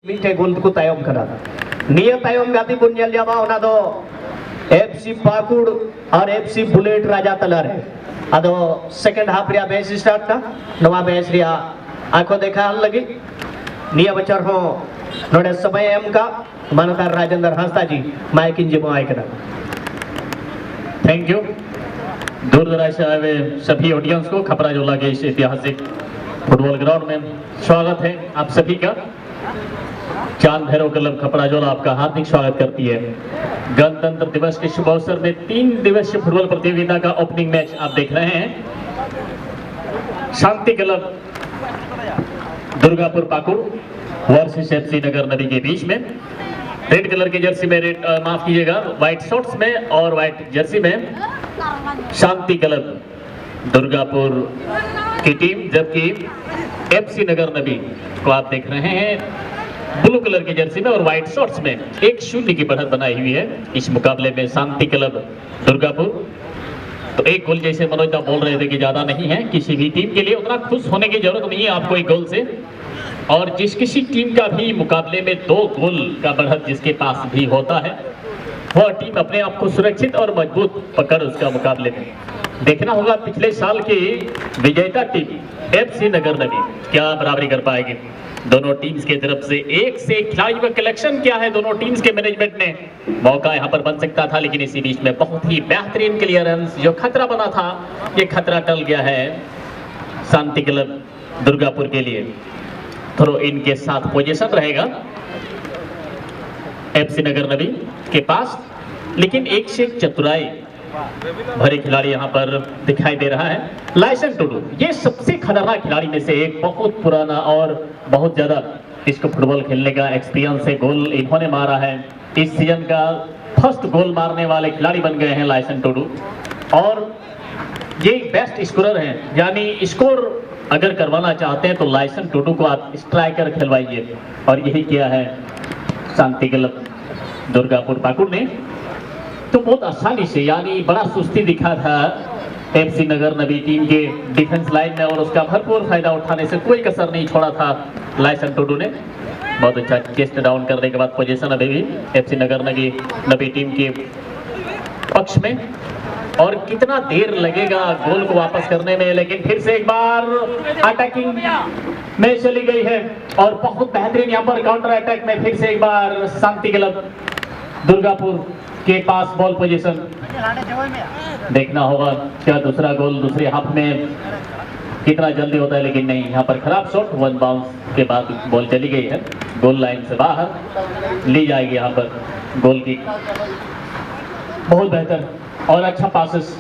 मीठे गोल को तायम करा निया तायम गाती पुण्यल जावा उना दो एफसी पाकुड़ और एफसी बुलेट राजा तलर है अदो सेकंड हाफ रिया मैच स्टार्ट था नवा मैच रिया आंखों देखा हल लगी निया बचर हो नोड़े समय एम का मानकर राजेंद्र हंसता जी माइक इन जिमो आए करा। Thank you. दूर दराज से आए हुए सभी ऑडियंस को खपरा जोला के इस ऐतिहासिक फुटबॉल ग्राउंड में स्वागत है आप सभी का। चांद भैरव क्लब खपराजोला आपका हार्दिक स्वागत करती है। गणतंत्र दिवस के शुभ अवसर में 3 दिवसीय फुटबॉल प्रतियोगिता का ओपनिंग मैच आप देख रहे हैं। Shanti club Durgapur Pakur versus FC Nagar Nadi के बीच में रेड कलर की जर्सी में माफ कीजिएगा व्हाइट शॉर्ट्स में और व्हाइट जर्सी में शांति क्लब दुर्गापुर की टीम, जबकि एफसी नगर नबी को आप देख रहे हैं ब्लू कलर की जर्सी में और व्हाइट शॉर्ट्स में 1-0 की बढ़त बनाई हुई है। इस मुकाबले में शांति क्लब दुर्गापुर तो एक गोल, जैसे मनोज दा बोल रहे थे कि ज्यादा नहीं है, किसी भी टीम के लिए उतना खुश होने की जरूरत नहीं है आपको एक गोल से। और जिस किसी टीम का भी मुकाबले में 2 गोल का बढ़त जिसके पास भी होता है वह टीम अपने आप को सुरक्षित और मजबूत पकड़ उसका मुकाबले में। देखना होगा पिछले साल की विजेता टीम एफसी नगर नबी क्या बराबरी कर पाएगी। दोनों टीम्स के तरफ से एक से खिलाड़ी का कलेक्शन क्या है दोनों टीम्स के मैनेजमेंट ने। मौका यहां पर बन सकता था लेकिन इसी बीच में बहुत ही बेहतरीन क्लियरेंस, जो खतरा बना था ये खतरा टल गया है शांति क्लब दुर्गापुर के लिए। थ्रो इन के साथ पोजीशन रहेगा एफसी नगर नबी के पास, लेकिन एक से एक चतुराई भरे खिलाड़ी यहां पर दिखाई दे रहा है। लाइसेंस टूडू ये सबसे खतरनाक खिलाड़ी में से एक, बहुत पुराना और बहुत ज्यादा इसको फुटबॉल खेलने का एक्सपीरियंस है। गोल इन्होंने मारा है, इस सीजन का फर्स्ट गोल मारने वाले खिलाड़ी बन गए हैं लाइसेंस टूडू। और ये बेस्ट स्कोरर हैं, यानी स्कोर अगर करवाना चाहते हैं तो लाइसेंस टूडू को आप स्ट्राइकर खिलवाइए, और यही किया है शांति क्लब दुर्गापुर पाकुड़ ने। तो बहुत आसानी से, यानी बड़ा सुस्ती दिखा था एफसी नगर नबी टीम के डिफेंस लाइन में और उसका भरपूर फायदा उठाने से कोई कसर नहीं छोड़ा था लाइसेंस टूडू ने। बहुत अच्छा चेस्ट डाउन करने के बाद पोजीशन अभी भी एफसी नगर नबी टीम के पक्ष में। और कितना देर लगेगा गोल को वापस करने में, लेकिन फिर से एक बार अटैकिंग में चली गई है और बहुत बेहतरीन यहाँ पर काउंटर अटैक में फिर से एक बार शांति क्लब दुर्गापुर के पास बॉल पोजीशन। देखना होगा क्या दूसरा गोल दूसरे हाफ में कितना जल्दी होता है, लेकिन नहीं, यहाँ पर खराब शॉट, 1 बाउंस के बाद बॉल चली गई है गोल लाइन से बाहर, ली जाएगी यहाँ पर गोल की। बहुत बेहतर और अच्छा पासेस।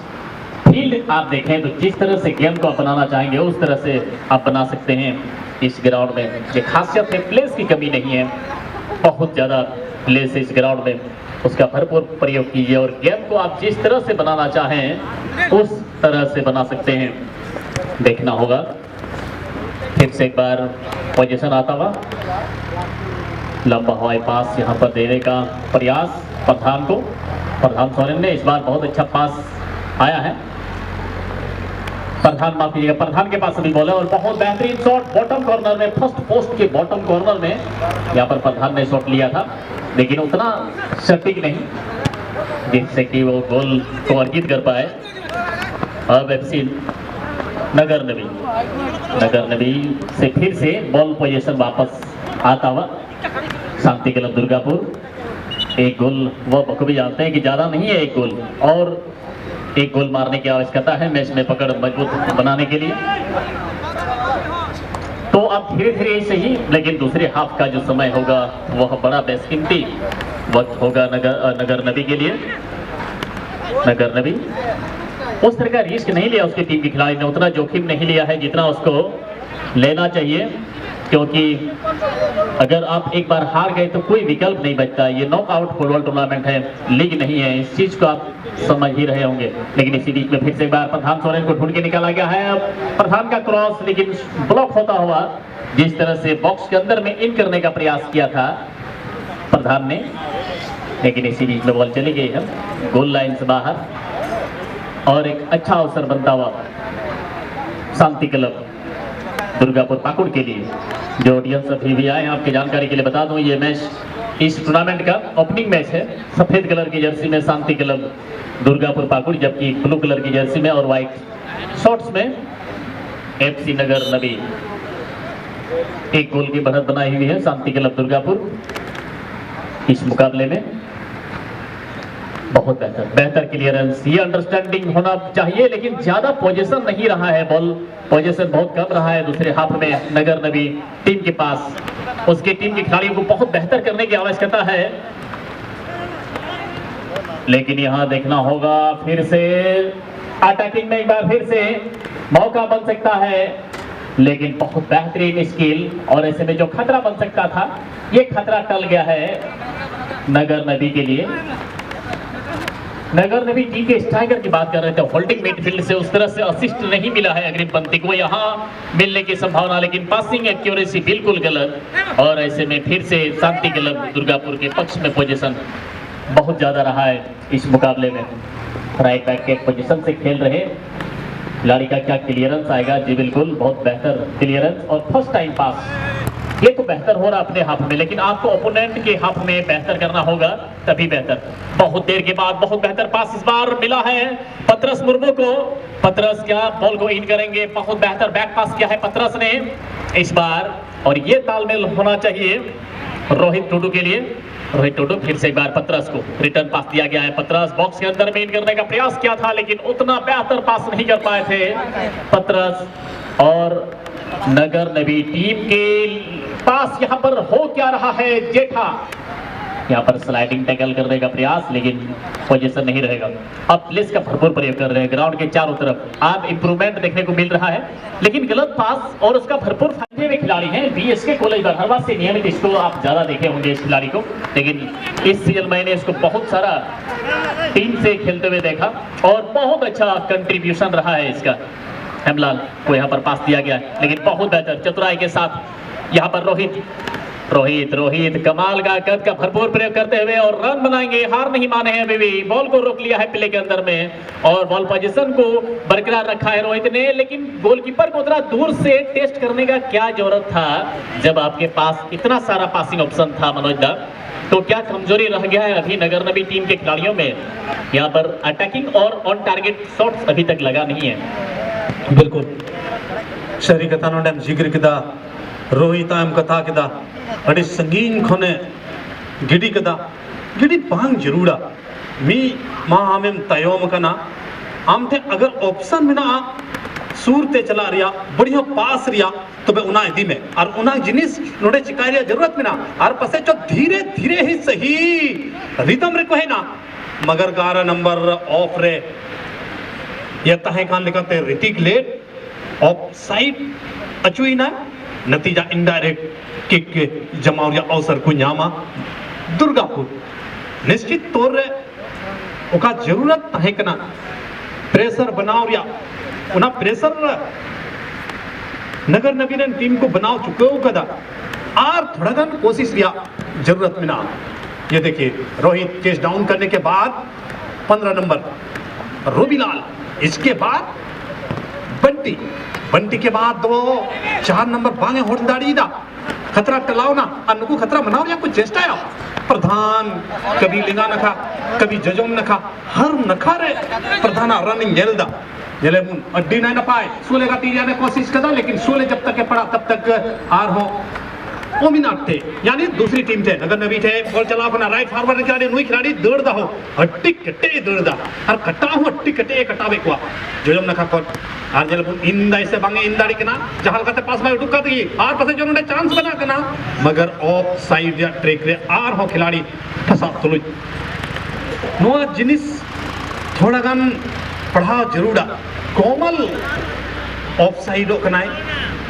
फील्ड आप देखें तो जिस तरह से गेम को आप बनाना चाहेंगे उस तरह से आप बना सकते हैं इस ग्राउंड में। ये खासियत है, प्लेस की कमी नहीं है, बहुत ज़्यादा प्लेस है इस ग्राउंड में, उसका भरपूर प्रयोग कीजिए और गेम को आप जिस तरह से बनाना चाहें उस तरह से बना सकते हैं। देखना होगा फिर से एक बार पोजीशन आता हुआ, लंबा हवाई पास यहाँ पर देने का प्रयास प्रधान को, प्रधान सोरेन ने। इस बार बहुत अच्छा पास आया है, प्रधान माफ कीजिएगा, प्रधान के पास अभी बॉल है और बहुत बेहतरीन शॉट बॉटम कॉर्नर में, फर्स्ट पोस्ट के बॉटम कॉर्नर में यहाँ पर प्रधान ने शॉट लिया था, लेकिन उतना सटीक नहीं जिससे कि वो गोल को अर्जित कर पाए। अब एफसी नगर नबी से फिर से बॉल पोजीशन वापस आता हुआ शांति क्लब दुर्गापुर। एक गोल वो बखूबी जानते हैं कि ज्यादा नहीं है एक गोल, और एक गोल मारने की आवश्यकता है मैच में पकड़ मजबूत बनाने के लिए। तो अब धीरे धीरे सही, लेकिन दूसरे हाफ का जो समय होगा वह बड़ा बेशकीमती वक्त होगा नगर नबी के लिए। नगर नबी उस तरह का रिस्क नहीं लिया उसकी टीम के खिलाड़ी ने, उतना जोखिम नहीं लिया है जितना उसको लेना चाहिए, क्योंकि अगर आप एक बार हार गए तो कोई विकल्प नहीं बचता। ये नॉकआउट फुटबॉल टूर्नामेंट है, लीग नहीं है, इस चीज को आप समझ ही रहे होंगे। लेकिन इसी बीच में फिर से एक बार प्रधान सोरेन को ढूंढ के निकाला गया है, प्रधान का क्रॉस लेकिन ब्लॉक होता हुआ, जिस तरह से बॉक्स के अंदर में इन करने का प्रयास किया था प्रधान ने, लेकिन इसी बीच में बॉल चली गई है गोल लाइन से बाहर। और एक अच्छा अवसर बनता हुआ शांति क्लब दुर्गापुर पाकुड़ के लिए। जो ऑडियंस अभी भी आए हैं आपकी जानकारी के लिए बता दूं, ये मैच इस टूर्नामेंट का ओपनिंग मैच है। सफेद कलर की जर्सी में शांति क्लब दुर्गापुर पाकुड़, जबकि ब्लू कलर की जर्सी में और व्हाइट शॉर्ट्स में एफसी नगर नबी। एक गोल की बढ़त बनाई हुई है शांति क्लब दुर्गापुर इस मुकाबले में। बहुत बेहतर क्लियरेंस, ये अंडरस्टैंडिंग होना चाहिए, लेकिन ज्यादा पोजीशन नहीं रहा है, बॉल पोजीशन बहुत कम रहा है दूसरे हाफ में नगर नबी टीम के पास। उसके टीम के खिलाड़ियों को बहुत बेहतर करने की आवश्यकता है, लेकिन यहां देखना होगा फिर से अटैकिंग में एक बार फिर से मौका बन सकता है, लेकिन बहुत बेहतरीन स्किल। और ऐसे में जो खतरा बन सकता था, ये खतरा टल गया है नगर नबी के लिए। नगर नबी टीम के स्ट्राइकर की बात कर रहे थे, होल्डिंग मिडफील्ड से उस तरह से असिस्ट नहीं मिला है अग्रिम पंक्ति को, यहाँ मिलने की संभावना, लेकिन पासिंग एक्यूरेसी बिल्कुल गलत। और ऐसे में फिर से शांति क्लब दुर्गापुर के पक्ष में पोजीशन बहुत ज्यादा रहा है इस मुकाबले में। राइट बैक के पोजीशन से खेल रहे खिलाड़ी का क्या क्लियरेंस आएगा? जी बिल्कुल, बहुत बेहतर क्लियरेंस और फर्स्ट टाइम पास। ये तो बेहतर हो रहा अपने हाफ में, लेकिन आपको ओपोनेंट के हाफ में बेहतर करना होगा, तभी बेहतर। बहुत देर के बाद बहुत बेहतर पास इस बार मिला है पतरस मुर्मू को। पतरस क्या बॉल को इन करेंगे, बहुत बेहतर बैक पास किया है पतरस ने इस बार, और ये तालमेल होना चाहिए रोहित टुडू के लिए। रोहित टुडू फिर से एक बार पतरस को रिटर्न पास दिया गया है। पतरस बॉक्स के अंदर में इन करने का प्रयास किया था, लेकिन उतना बेहतर पास नहीं कर पाए थे पतरस। और नगर नबी टीम के पास यहाँ पर हो क्या रहा है? जेठा यहाँ पर स्लाइडिंग टैकल करने का प्रयास, लेकिन पोजीशन नहीं रहेगा। अब प्लेस का भरपूर प्रयोग कर रहे हैं ग्राउंड के चारों तरफ, आप इंप्रूवमेंट देखने को मिल रहा है, लेकिन गलत पास और उसका भरपूर फायदे में खिलाड़ी हैं बीएसके कॉलेज बरहरवा से नियमित। इसको आप ज्यादा देखे होंगे इस खिलाड़ी को, लेकिन इस सीजन मैंने इसको बहुत सारा टीम से खेलते हुए देखा और बहुत अच्छा कंट्रीब्यूशन रहा है इसका। हेमलाल को यहाँ पर पास दिया गया है, लेकिन बहुत बेहतर चतुराई के साथ यहाँ पर रोहित कमाल का कद का भरपूर प्रयोग करते हुए और रन बनाएंगे। हार नहीं माने हैं अभी भी, बॉल को रोक लिया है प्ले के अंदर में और बॉल पोजीशन को बरकरार रखा है रोहित ने, लेकिन गोलकीपर को उतना दूर से टेस्ट करने का क्या जरूरत था जब आपके पास इतना सारा पासिंग ऑप्शन था मनोज दा। तो क्या कमजोरी रह गया है अभी नगर नबी टीम के खिलाड़ियों में? यहाँ पर अटैकिंग और ऑन टारगेट शॉट्स अभी तक लगा नहीं है। बिल्कुल शहरी कथा नोडम जिक्र किदा रोहित आम कथा किदा अड़ी संगीन खोने गिडी कदा गिडी पांग जरूरा मी मां आमेम तयोम कना आम थे अगर ऑप्शन में ना सूरते चला रिया बढ़िया पास रिया तो बे उना इदी में और उना जिनिस नोडे चिकारिया जरूरत में ना और पसे जो धीरे धीरे ही सही रिदम रे को है ना मगर 11 नंबर ऑफ रे यह तहे कान लिखते ऋतिक लेट ऑफ साइड अचुई ना नतीजा इनडायरेक्ट किक के जमावरिया अवसर को न्यामा दुर्गापुर निश्चित तौर रे ओका जरूरत तहे कना प्रेशर बनावरिया उना प्रेशर नगर नबी ने टीम को बनाव चुके हो कदा और थोड़ा गन कोशिश किया जरूरत में ना। ये देखिए रोहित केस डाउन करने के बाद 15 नंबर रूबीलाल, इसके बाद बंटी के बाद 4 नंबर बांगे होटदाड़ी दा खतरा टलाओ ना अन्नको खतरा बनाओ या कुछ चेष्टा है प्रधान कभी लिंगा नखा कभी जजोम नखा हर नखा रे प्रधान रनिंग जेलदा जेले मुन अड्डी ना पाए सोले का तीर जाने कोशिश कदा, लेकिन सोले जब तक के पड़ा तब तक आर हो ओमिनाट थे यानी दूसरी टीम थे नगर नबी थे। बॉल चला अपना राइट फॉरवर्ड खिलाड़ी नुई खिलाड़ी दौड़दा हो हट्टी कटे दौड़दा और कटा हो हट्टी कटे कटावे को जोजम नखा पर आर जेल इंदा ऐसे बांगे इंदाड़ी के ना जहां कते पास में टुका दी आर पासे जो ने चांस बना के ना मगर ऑफ साइड या ट्रैक रे आर हो खिलाड़ी फसा तुलु नोआ जिनिस थोड़ा गन पढ़ाव जरूरा कोमल ऑफ साइड कनाय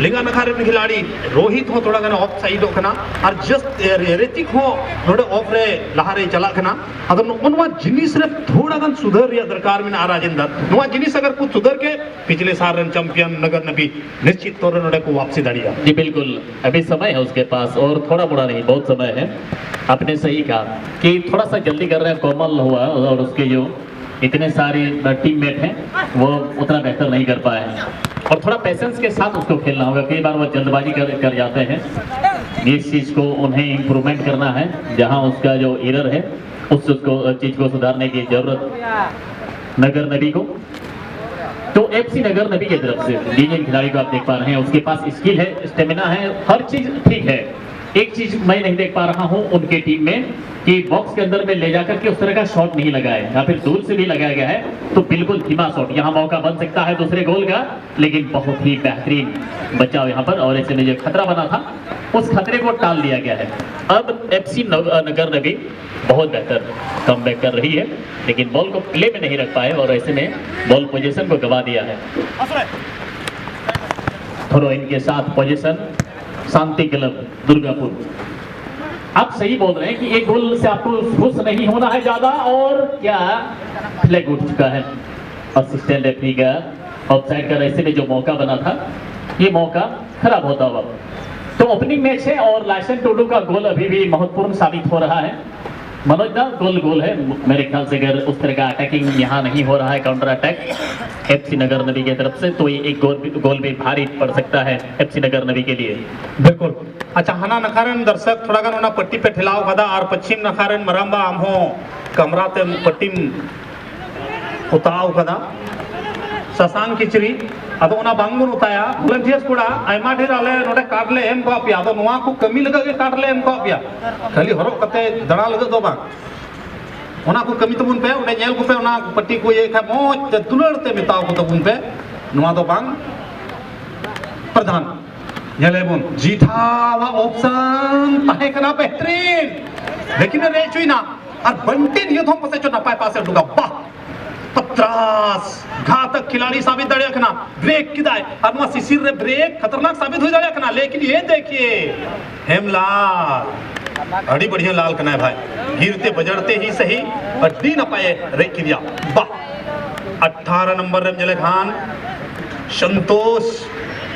लिंगा नखा रे खिलाड़ी रोहित हो थोड़ा गन ऑफ साइड कना और जस्ट ऋतिक हो नोडे ऑफ रे लहारे चला कना अगर नोवा जिनिस रे थोड़ा गन सुधर रिया दरकार में आ राजेंद्र नोवा जिनिस अगर कुछ सुधर के पिछले साल रन चैंपियन नगर नबी निश्चित तौर नोडे को वापसी दाड़िया। जी बिल्कुल, अभी समय है उसके पास और थोड़ा बुरा नहीं बहुत समय है। आपने सही कहा कि थोड़ा सा जल्दी कर रहे हैं, कोमल हुआ और उसके जो इतने सारे टीममेट हैं वो उतना बेहतर नहीं कर पाए हैं। और थोड़ा पेशेंस के साथ उसको खेलना होगा। कई बार वो जल्दबाजी कर जाते हैं। इस चीज़ को उन्हें इम्प्रूवमेंट करना है, जहां उसका जो एरर है उसको चीज़ को सुधारने की जरूरत नगर नबी को। तो एफसी नगर नबी की तरफ से इंडियन खिलाड़ी को आप देख पा रहे हैं, उसके पास स्किल है, स्टेमिना है, हर चीज ठीक है। एक चीज मैं नहीं देख पा रहा हूं उनके टीम में कि बॉक्स के अंदर में ले जाकर के उस तरह का शॉट नहीं लगा है, या फिर दूर से भी लगाया गया है तो बिल्कुल धीमा शॉट। यहाँ मौका बन सकता है दूसरे गोल का, लेकिन बहुत ही बेहतरीन बचाव यहाँ पर, और ऐसे में जो खतरा बना था उस खतरे को टाल दिया गया है। अब एफसी नगर नबी बहुत बेहतर कमबैक कर रही है, लेकिन बॉल को प्ले में नहीं रख पाए और ऐसे में बॉल पोजीशन को गवा दिया है। थोड़ा इनके साथ पोजीशन शांति क्लब दुर्गापुर। आप सही बोल रहे हैं कि एक गोल से आपको खुश नहीं होना है ज्यादा, और क्या फ्लैग उठ चुका है असिस्टेंट रेफरी का ऑफसाइड का। ऐसे में जो मौका बना था ये मौका खराब होता हुआ। तो ओपनिंग मैच है और लाइसन टोडू का गोल अभी भी महत्वपूर्ण साबित हो रहा है। मनोज दा गोल है मेरे ख्याल से, अगर उस तरह का अटैकिंग यहाँ नहीं हो रहा है, काउंटर अटैक एफसी नगर नबी की तरफ से, तो ये एक गोल भी भारी पड़ सकता है एफसी नगर नबी के लिए। बिल्कुल। अच्छा, हना नखारन दर्शक थोड़ा गान पट्टी पे ठिलाव कदा और पश्चिम नखारन मरंबा आमहो कमरा ते पट्टीम उताव कदा ससांग किचरी अदो उना बांगुन उताया वॉलंटियर्स कोड़ा आयमा ढेर आले नोडे काटले एम को पिया अदो नोआ को कमी लगा के काटले एम को पिया खाली हरो कते दड़ा लगा दो बा उना को कमी तबुन पे उडे नेल को पे उना पट्टी को ये खा मोज ते दुलड़ते मिताव को तबुन पे नोआ दो बांग प्रधान नेले बुन जीठावा ऑप्शन ताहे कना बेहतरीन, लेकिन रे चुइना और बंटी नियो थोम पसे चो नपाय पासे डुगा वाह पत्रास घातक खिलाड़ी साबित दड़े रखना। ब्रेक किदाय अनमा सिसिर रे ब्रेक खतरनाक साबित हो जाए रखना, लेकिन ये देखिए हेमलाल अड़ी बढ़िया लाल कना है भाई, गिरते बजड़ते ही सही अड्डी न पाए रे किदिया वाह। 18 नंबर रे जले खान संतोष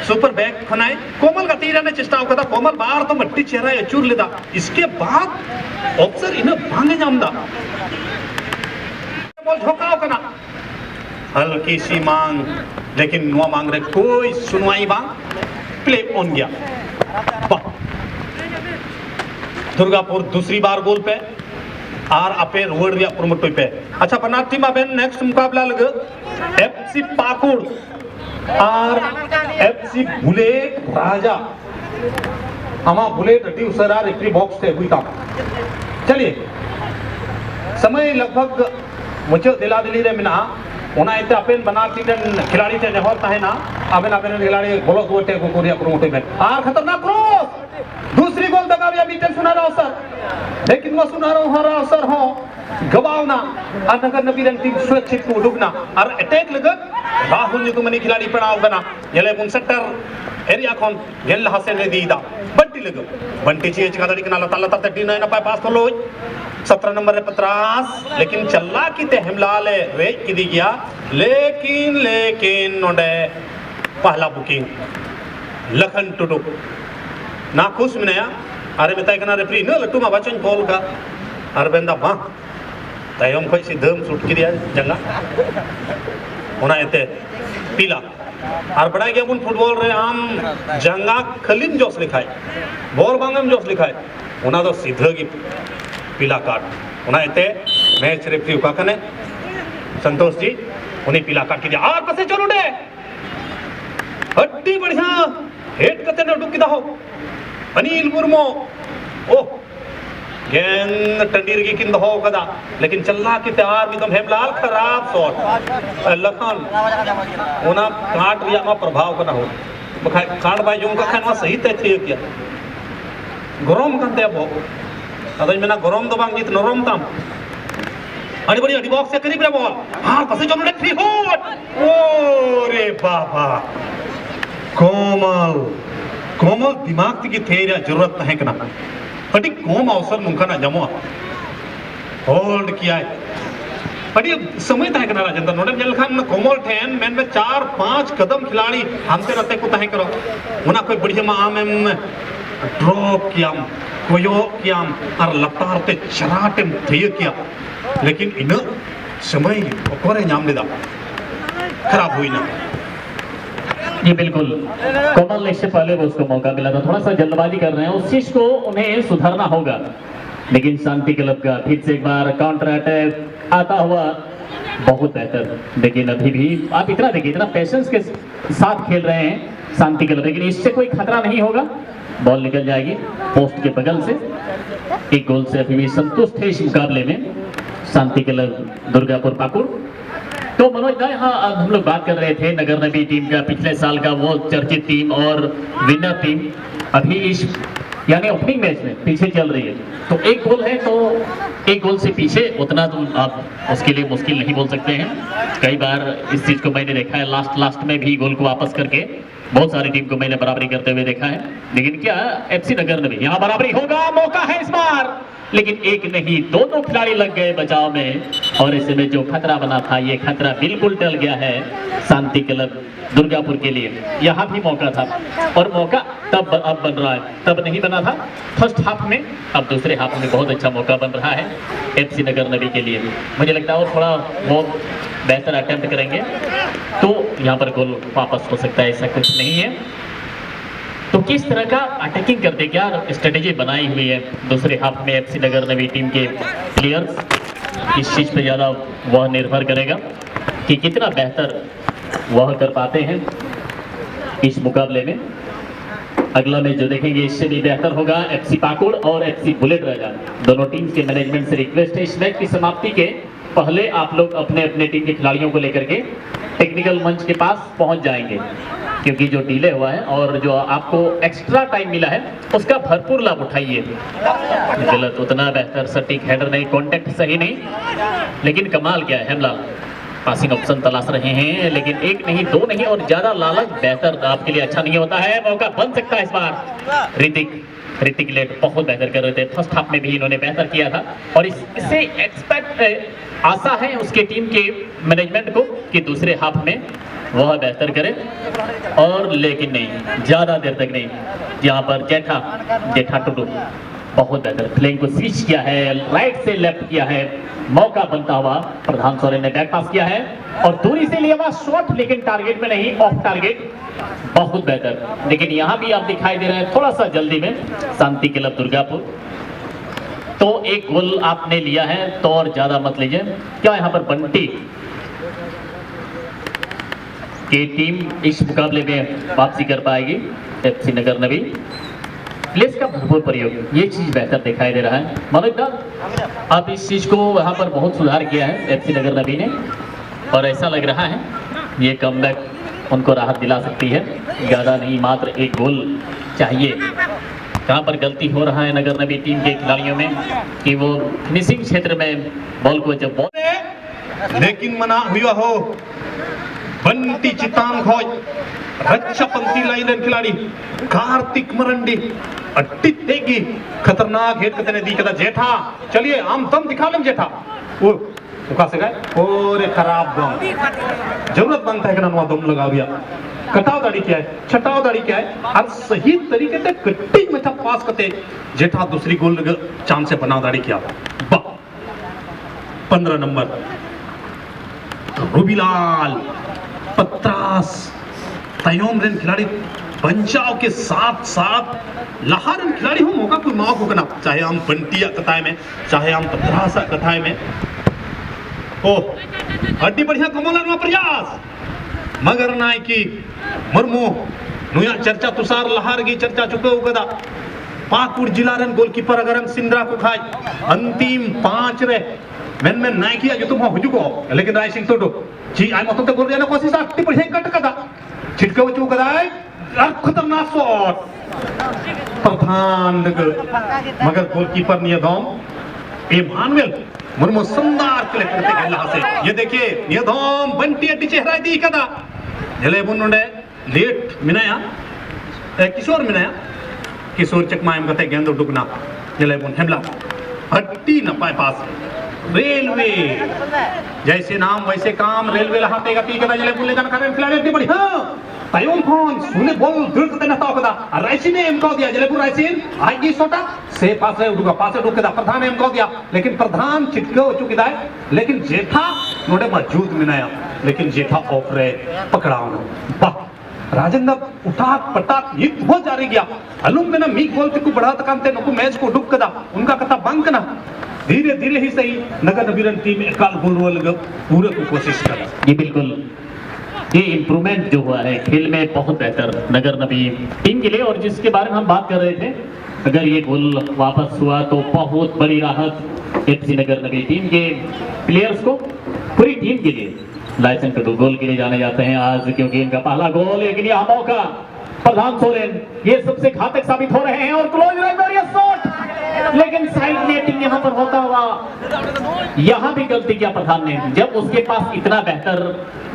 सुपर बैक खनाए कोमल का तीरा ने चेष्टा होता, कोमल बाहर तो मट्टी चेहरा अचूर लेदा, इसके बाद ऑफिसर इन्हें भांगे जामदा बॉल झोंकाओ करना हल्की सी मांग, लेकिन नुआ मांग रहे कोई सुनवाई मांग प्ले ऑन गया। दुर्गापुर दूसरी बार गोल पे आर अपे रोड दिया प्रमोट पे। अच्छा बनार टीम अबेन नेक्स्ट मुकाबला लगे एफसी पाकुड़ और एफसी बुलेट राजा। हमा बुलेट हटी उसरा रेफरी बॉक्स थे हुई काम। चलिए समय लगभग मुझे दिला दिली रे मिना उना इते अपेन बनार टीम खिलाड़ी थे नेहर ताहे ना अबेन अबेन खिलाड़ी गोलो गोटे को कोरिया प्रमोट में आर खतरनाक क्रॉस दूसरी गोल दगा दिया बीटन सुनारा अवसर, लेकिन वो सुनारा हरा अवसर हो गवावना और नगर नबी रंग टीम सुरक्षित को डुबना और अटैक लगत राहुल निकुमनी खिलाड़ी पड़ाव बना येले 69 एरिया खन गेल हसे ने दीदा बंटी लगो बंटी चीज का दड़ी कना लता लता तटी ना पाए पास तो लो 17 नंबर रे पत्रास, लेकिन चल्ला की ते हेमलाल रे की दी गया, लेकिन नोडे पहला बुकिंग लखन टुटू ना खुश में नया अरे बताए कना रेफरी न लट्टू मा बचन बॉल का अरे बेंदा मा तयम कोई सीधम सुट की दिया जंगा होना एते पीला और बड़ा गया बुन फुटबॉल रे आम जंगा खलीम जोस लिखाए बॉल बांगम जोस लिखाए उना तो सीधा की पीला कार्ड उना एते मैच रेफरी का कने संतोष जी उन्हें पीला कार्ड की दिया और पसे चलो डे हड्डी बढ़िया हेड कते न डुक हो अनिल मुर्मू ओह गेंद टंडीर की किंद हो कदा, लेकिन चल्ला की तैयार भी तो हेमलाल खराब शॉट लखन उना काट रिया मा प्रभाव करना हो बखाय काट बाय जो का खाना सही तय थी किया गरम करते अब अदय मेना गरम तो बांग जित नरम तम अड़ी बड़ी अड़ी बॉक्स से करीब रे बॉल हां पसे चलो फ्री हो ओ रे बाबा कोमल कोमल दिमाग की थेरा जरूरत है कना अड़ी कौम अवसर नुका ना जमो होल्ड किया है अड़ी समय तय कना राजेंद्र नोडे जल खान कोमल ठेन मैन में 4-5 कदम खिलाड़ी हमते रहते को तय करो उना कोई बढ़िया मा आम एम ड्रॉप किया कोयो किया और लतारते चराटे थेय किया, लेकिन इन समय ओकरे नाम लेदा खराब हुई ना जी बिल्कुल, कोमल इससे पहले वो उसको मौका मिला था, थोड़ा सा जल्दबाजी कर रहे हैं, उस चीज को उन्हें सुधारना होगा। लेकिन शांति क्लब का फिर से एक बार काउंटर अटैक आता हुआ, बहुत बेहतर। लेकिन अभी भी आप इतना देखिए, इतना पेशेंस के साथ खेल रहे हैं शांति क्लब, लेकिन इससे कोई खतरा नहीं होगा। बॉल निकल जाएगी पोस्ट के बगल से, एक गोल से अभी भी संतुष्ट है इस मुकाबले में शांति क्लब दुर्गापुर पाकुड़। तो मनोज दा, यहाँ अब हम लोग बात कर रहे थे नगर नबी टीम का, पिछले साल का वो चर्चित टीम और विनर टीम अभी इस यानी ओपनिंग मैच में पीछे चल रही है। तो एक गोल है तो एक गोल से पीछे उतना तो आप उसके लिए मुश्किल नहीं बोल सकते हैं। कई बार इस चीज को मैंने देखा है, लास्ट में भी गोल को वापस करके बहुत सारी टीम को मैंने बराबरी करते हुए देखा है। लेकिन क्या एफसी नगर नबी, यहाँ बराबरी होगा, मौका है इस बार, लेकिन एक नहीं दोनों खिलाड़ी लग गए बचाव में, और ऐसे में जो खतरा बना था ये खतरा बिल्कुल टल गया है शांति क्लब दुर्गापुर के लिए। यहाँ भी मौका था और मौका तब अब बन रहा है, तब नहीं बना था फर्स्ट हाफ में, अब दूसरे हाफ में बहुत अच्छा मौका बन रहा है एफसी नगर नबी के लिए। मुझे लगता है वो थोड़ा बहुत बेहतर अटेम्प्ट करेंगे तो यहाँ पर गोल वापस हो सकता है, ऐसा कुछ नहीं है। तो किस तरह का अटैकिंग करते, क्या स्ट्रेटेजी बनाई हुई है दूसरे हाफ में एफसी नगर नबी टीम के प्लेयर्स, इस चीज पे ज़्यादा वह निर्भर करेगा कि कितना बेहतर वह कर पाते हैं इस मुकाबले में। अगला मैच जो देखेंगे इससे भी बेहतर होगा एफसी पाकुड़ और एफसी बुलेट राजा। दोनों टीम के मैनेजमेंट से रिक्वेस्ट है इस मैच की समाप्ति के पहले आप लोग अपने अपने टीम के खिलाड़ियों को लेकर के टेक्निकल मंच के पास पहुंच जाएंगे, क्योंकि जो डिले हुआ है और जो आपको एक्स्ट्रा टाइम मिला है उसका भरपूर लाभ उठाइए। गलत, उतना बेहतर सटीक हेडर नहीं, कॉन्टेक्ट सही नहीं, लेकिन कमाल क्या है हेमलाल, पासिंग ऑप्शन तलाश रहे हैं, लेकिन एक नहीं दो नहीं और ज्यादा लालच बेहतर आपके लिए अच्छा नहीं होता है। मौका बन सकता है इस बार। ऋतिक लेट बहुत बेहतर कर रहे थे, फर्स्ट हाफ में भी इन्होंने बेहतर किया था और इससे एक्सपेक्ट आशा है उसके टीम के मैनेजमेंट को कि दूसरे हाफ में वह बेहतर करे, और लेकिन नहीं, ज्यादा देर तक नहीं। यहाँ पर जेठा टुडू बहुत बेहतर फ्लैंक को स्विच किया है, राइट से लेफ्ट किया है, मौका बनता हुआ प्रधान सोरेन ने बैक पास किया है और दूरी से लिया हुआ शॉट, लेकिन टारगेट में नहीं, ऑफ टारगेट, बहुत बेहतर। लेकिन यहाँ भी आप दिखाई दे रहे हैं थोड़ा सा जल्दी में शांति क्लब दुर्गापुर। तो एक गोल आपने लिया है तो और ज्यादा मत लीजिए। क्या यहाँ पर बंटी की टीम इस मुकाबले में वापसी कर पाएगी एफसी नगर नबी? प्लेस का भरपूर प्रयोग, ये चीज बेहतर दिखाई दे रहा है। मनोज दा, अब इस चीज को यहाँ पर बहुत सुधार किया है एफसी नगर नबी ने और ऐसा लग रहा है ये कमबैक उनको राहत दिला सकती है। ज्यादा नहीं, मात्र एक गोल चाहिए। कहाँ पर गलती हो रहा है नगर नबी टीम के खिलाड़ियों में कि वो फिनिशिंग क्षेत्र में बॉल को जब बॉल, लेकिन मना हुआ हो बंटी चितान खोज रक्षा पंक्ति लाइन खिलाड़ी कार्तिक मरंडी अट्टी देगी खतरनाक हेड कतने दी कदा जेठा। चलिए हम दम दिखा लें जेठा, वो उका से गए और खराब दम जरूरत बनता है कि ना दम लगा दिया। कटाव दाढ़ी क्या है, छटाव दाढ़ी क्या है, और सही तरीके से कटिंग में था पास करते जेठा दूसरी गोल चांस से बना दाढ़ी किया। 15 नंबर रूबीलाल पत्रास तयोम रेन खिलाड़ी पंजाब के साथ साथ लहारन खिलाड़ी हो मौका कोई माफ होगा ना, चाहे हम बंटिया कथाए में चाहे हम पत्रासा कथाए में। ओ हड्डी बढ़िया कमोला प्रयास मगर नायकी मरमो नुया चर्चा तुषार लहार की चर्चा चुके हो गदा पाकुड़ जिला रन गोलकीपर अगर सिंद्रा को खाए अंतिम 5 रे मैं नायकी आज तुम हो जुको, लेकिन राय सिंह तो जी आई मतलब तो गोल देना कोशिश आती बढ़िया कट कदा छिटके वो चुक गदा है खतरनाक शॉट प्रधान मगर गोलकीपर नियदम इमानुएल मुर्मू सुंदर क्लिक करते हैं यहाँ से। ये देखिए नियदम बंटी अड्डी चेहरा दी कदा जले बुन्नुंडे लेट मिनाया किशोर चकमायम कते गेंदो डुगना जले बुन हेमला अड्डी न पाए पास रेलवे जैसे नाम वैसे काम रेलवे लहाते गति कदा जले बुन ले जाना करे खिलाड़ी अड्डी बढ़िया तयोम कौन सुने बॉल दिल कते न ताव कदा राइसी ने एम कह दिया जले बुन राइसीन आईगी सोटा से पासे उड़गा पासे डुक कदा प्रधान एम कह दिया, लेकिन प्रधान छिटके हो चुकी है, लेकिन जेठा नोडे मौजूद मिनाया, लेकिन जेठा ऑफ रे पकड़ाओ वाह राजेंद्र उठाक पटाक एक हो जा रही गया अलुम में ना मी गोल को बढ़ा तकांते नको मैच को डुब कदा उनका कथा बंक ना धीरे धीरे ही सही नगर नबीरन टीम एकाल गोल रोल पूरे को कोशिश करा। जी बिल्कुल, ये इम्प्रूवमेंट जो हुआ है खेल में बहुत बेहतर नगर नबी टीम के लिए, और जिसके बारे में हम बात कर रहे थे, अगर ये गोल वापस हुआ तो बहुत बड़ी राहत एफसी नगर नबी टीम के प्लेयर्स को, पूरी टीम के लिए। लाइसेंस टुडू गोल के लिए जाने जाते हैं आज, क्योंकि इनका पहला गोल, लेकिन यह मौका प्रधान सोरेन ये सबसे घातक साबित हो रहे हैं, और क्लोज रेंज और ये शॉट, लेकिन साइड नेटिंग यहां पर होता हुआ, यहां भी गलती किया प्रधान ने, जब उसके पास इतना बेहतर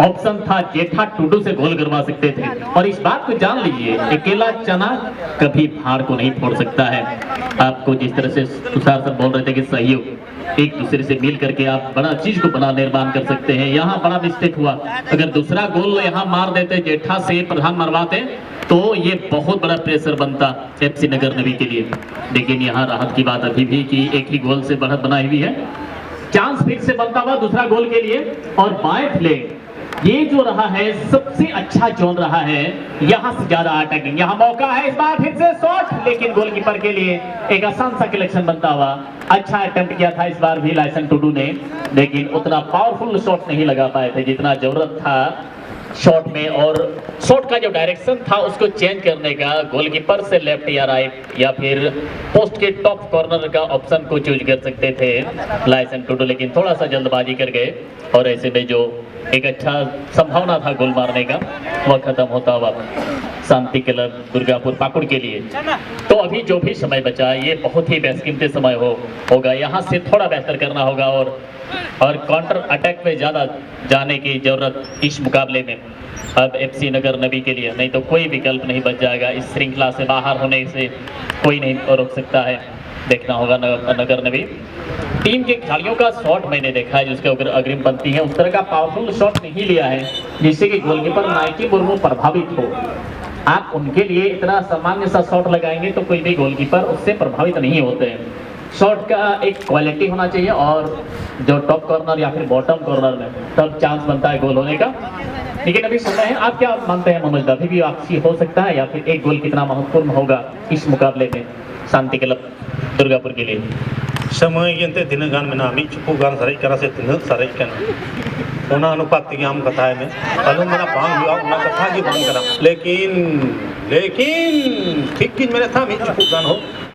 ऑप्शन था, जेठा टुडू से गोल करवा सकते थे। और इस बात को जान लीजिए, अकेला चना कभी भाड़ को नहीं फोड़ सकता है। आपको जिस तरह से तुषार सर बोल रहे थे कि सहयोग, एक दूसरे से मिल करके आप बड़ा चीज को बना निर्माण कर सकते हैं। यहाँ बड़ा मिस्टेक हुआ, अगर दूसरा गोल यहाँ मार देते, जेठा से प्रधान मरवाते, तो ये बहुत बड़ा प्रेशर बनता एफसी नगर नबी के लिए। लेकिन यहाँ राहत की बात अभी भी कि एक ही गोल से बढ़त बनाई हुई है, चांस फिर से बनता हुआ दूसरा गोल के लिए। और बाएं फ्लैंक ये जो रहा है सबसे अच्छा जोन रहा है, यहां से ज्यादा अटैकिंग, यहां मौका है इस बार फिर से शॉट, लेकिन गोलकीपर के लिए एक आसान सा कलेक्शन बनता हुआ। अच्छा अटेम्प्ट किया था इस बार भी लाइसेंस टुडू ने, लेकिन उतना पावरफुल शॉट नहीं लगा पाए थे जितना जरूरत था शॉट में। और शॉट का जो डायरेक्शन था उसको चेंज करने का, गोलकीपर से लेफ्ट या राइट या फिर पोस्ट के टॉप कॉर्नर का ऑप्शन को चूज कर सकते थे लाइसेंस टुडू, लेकिन थोड़ा सा जल्दबाजी कर गए, और ऐसे में जो एक अच्छा संभावना था गोल मारने का वह खत्म होता हुआ शांति क्लब दुर्गापुर पाकुड़ के लिए। तो अभी जो भी समय बचा है ये बहुत ही बेशकीमती समय होगा, यहाँ से थोड़ा बेहतर करना होगा, और काउंटर अटैक पे ज़्यादा जाने की जरूरत इस मुकाबले में अब एफसी नगर नबी के लिए, नहीं तो कोई विकल्प नहीं बच जाएगा। इस श्रृंखला से बाहर होने से कोई नहीं रोक सकता है। देखना होगा नगर नबी टीम के खिलाड़ियों का शॉट मैंने देखा है जिसके ऊपर अग्रिम पंक्ति है, उस तरह का पावरफुल शॉट नहीं लिया है जिससे कि गोलकीपर नाइकी मुर्मू प्रभावित हो। आप उनके लिए इतना सामान्य सा शॉट लगाएंगे तो कोई भी गोलकीपर उससे प्रभावित नहीं होते हैं। शॉट का एक क्वालिटी होना चाहिए, और जो टॉप कॉर्नर या फिर बॉटम कॉर्नर में तब चांस बनता है गोल होने का। लेकिन अभी समय है, आप क्या मानते हैं मोहम्मद, अभी भी वापसी हो सकता है, या फिर एक गोल कितना महत्वपूर्ण होगा इस मुकाबले में शांति क्लब दुर्गापुर के लिए? समय ये दिन गान में ना मी चुपू गान सराई करा से दिन सराई करना ओना अनुपात की हम कथा है में अलू मेरा बांग हुआ उना कथा की बांग करा, लेकिन ठीक कि मेरे था मी चुपू गान हो